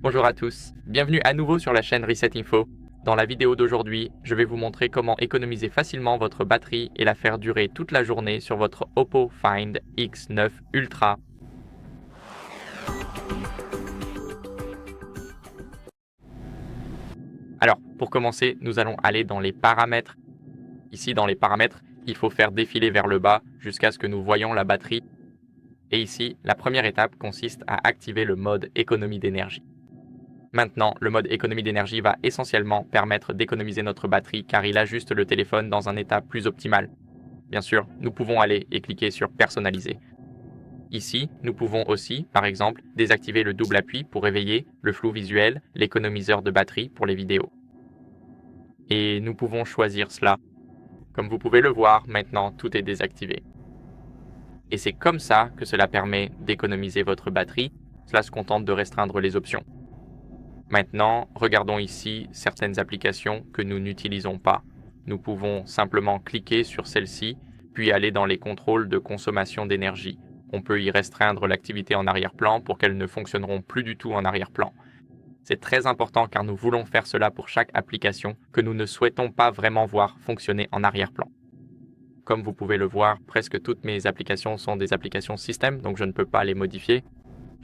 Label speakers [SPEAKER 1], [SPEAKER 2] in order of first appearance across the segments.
[SPEAKER 1] Bonjour à tous, bienvenue à nouveau sur la chaîne Reset Info. Dans la vidéo d'aujourd'hui, je vais vous montrer comment économiser facilement votre batterie et la faire durer toute la journée sur votre Oppo Find X9 Ultra. Alors, pour commencer, nous allons aller dans les paramètres. Ici, dans les paramètres, il faut faire défiler vers le bas jusqu'à ce que nous voyions la batterie. Et ici, la première étape consiste à activer le mode économie d'énergie. Maintenant, le mode économie d'énergie va essentiellement permettre d'économiser notre batterie car il ajuste le téléphone dans un état plus optimal. Bien sûr, nous pouvons aller et cliquer sur personnaliser. Ici, nous pouvons aussi, par exemple, désactiver le double appui pour réveiller le flou visuel, l'économiseur de batterie pour les vidéos. Et nous pouvons choisir cela. Comme vous pouvez le voir, maintenant tout est désactivé. Et c'est comme ça que cela permet d'économiser votre batterie. Cela se contente de restreindre les options. Maintenant, regardons ici certaines applications que nous n'utilisons pas. Nous pouvons simplement cliquer sur celle-ci, puis aller dans les contrôles de consommation d'énergie. On peut y restreindre l'activité en arrière-plan pour qu'elles ne fonctionneront plus du tout en arrière-plan. C'est très important car nous voulons faire cela pour chaque application que nous ne souhaitons pas vraiment voir fonctionner en arrière-plan. Comme vous pouvez le voir, presque toutes mes applications sont des applications système, donc je ne peux pas les modifier.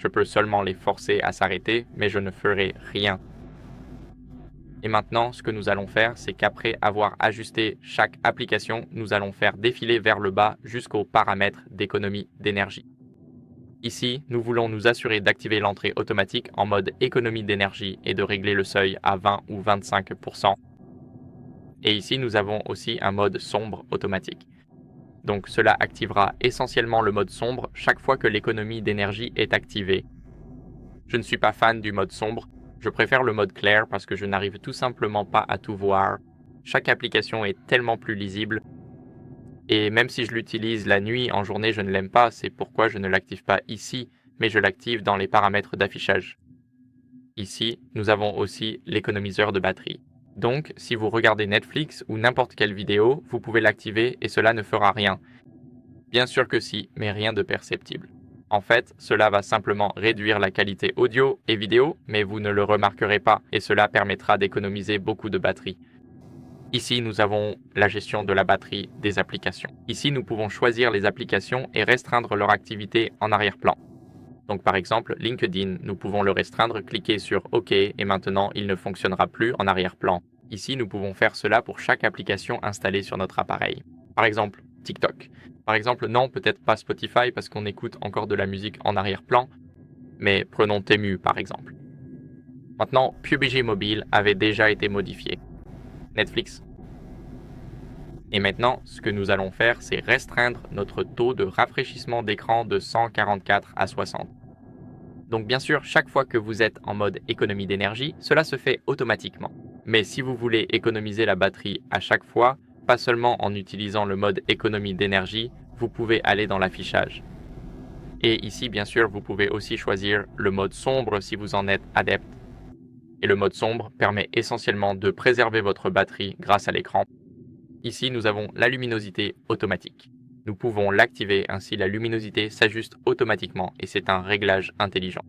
[SPEAKER 1] Je peux seulement les forcer à s'arrêter, mais je ne ferai rien. Et maintenant, ce que nous allons faire, c'est qu'après avoir ajusté chaque application, nous allons faire défiler vers le bas jusqu'aux paramètres d'économie d'énergie. Ici, nous voulons nous assurer d'activer l'entrée automatique en mode économie d'énergie et de régler le seuil à 20 ou 25%. Et ici, nous avons aussi un mode sombre automatique. Donc cela activera essentiellement le mode sombre chaque fois que l'économie d'énergie est activée. Je ne suis pas fan du mode sombre, je préfère le mode clair parce que je n'arrive tout simplement pas à tout voir. Chaque application est tellement plus lisible. Et même si je l'utilise la nuit, en journée, je ne l'aime pas, c'est pourquoi je ne l'active pas ici, mais je l'active dans les paramètres d'affichage. Ici, nous avons aussi l'économiseur de batterie. Donc, si vous regardez Netflix ou n'importe quelle vidéo, vous pouvez l'activer et cela ne fera rien. Bien sûr que si, mais rien de perceptible. En fait, cela va simplement réduire la qualité audio et vidéo, mais vous ne le remarquerez pas et cela permettra d'économiser beaucoup de batterie. Ici, nous avons la gestion de la batterie des applications. Ici, nous pouvons choisir les applications et restreindre leur activité en arrière-plan. Donc par exemple, LinkedIn, nous pouvons le restreindre, cliquer sur OK et maintenant il ne fonctionnera plus en arrière-plan. Ici, nous pouvons faire cela pour chaque application installée sur notre appareil. Par exemple, TikTok. Par exemple, non, peut-être pas Spotify parce qu'on écoute encore de la musique en arrière-plan, mais prenons Temu par exemple. Maintenant, PUBG Mobile avait déjà été modifié. Netflix. Et maintenant, ce que nous allons faire, c'est restreindre notre taux de rafraîchissement d'écran de 144 à 60. Donc bien sûr, chaque fois que vous êtes en mode économie d'énergie, cela se fait automatiquement. Mais si vous voulez économiser la batterie à chaque fois, pas seulement en utilisant le mode économie d'énergie, vous pouvez aller dans l'affichage. Et ici, bien sûr, vous pouvez aussi choisir le mode sombre si vous en êtes adepte. Et le mode sombre permet essentiellement de préserver votre batterie grâce à l'écran. Ici, nous avons la luminosité automatique. Nous pouvons l'activer, ainsi la luminosité s'ajuste automatiquement et c'est un réglage intelligent.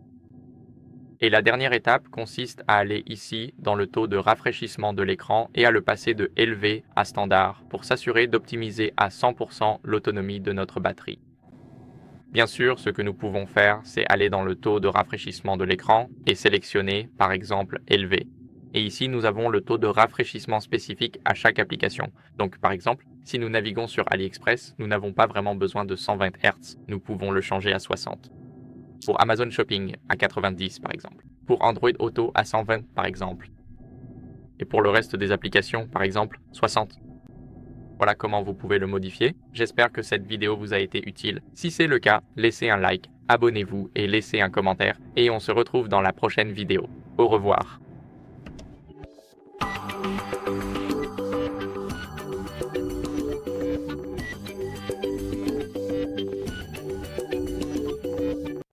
[SPEAKER 1] Et la dernière étape consiste à aller ici dans le taux de rafraîchissement de l'écran et à le passer de élevé à standard pour s'assurer d'optimiser à 100% l'autonomie de notre batterie. Bien sûr, ce que nous pouvons faire, c'est aller dans le taux de rafraîchissement de l'écran et sélectionner, par exemple, élevé. Et ici, nous avons le taux de rafraîchissement spécifique à chaque application. Donc, par exemple, si nous naviguons sur AliExpress, nous n'avons pas vraiment besoin de 120 Hz. Nous pouvons le changer à 60. Pour Amazon Shopping, à 90 par exemple. Pour Android Auto, à 120 par exemple. Et pour le reste des applications, par exemple, 60. Voilà comment vous pouvez le modifier. J'espère que cette vidéo vous a été utile. Si c'est le cas, laissez un like, abonnez-vous et laissez un commentaire. Et on se retrouve dans la prochaine vidéo. Au revoir.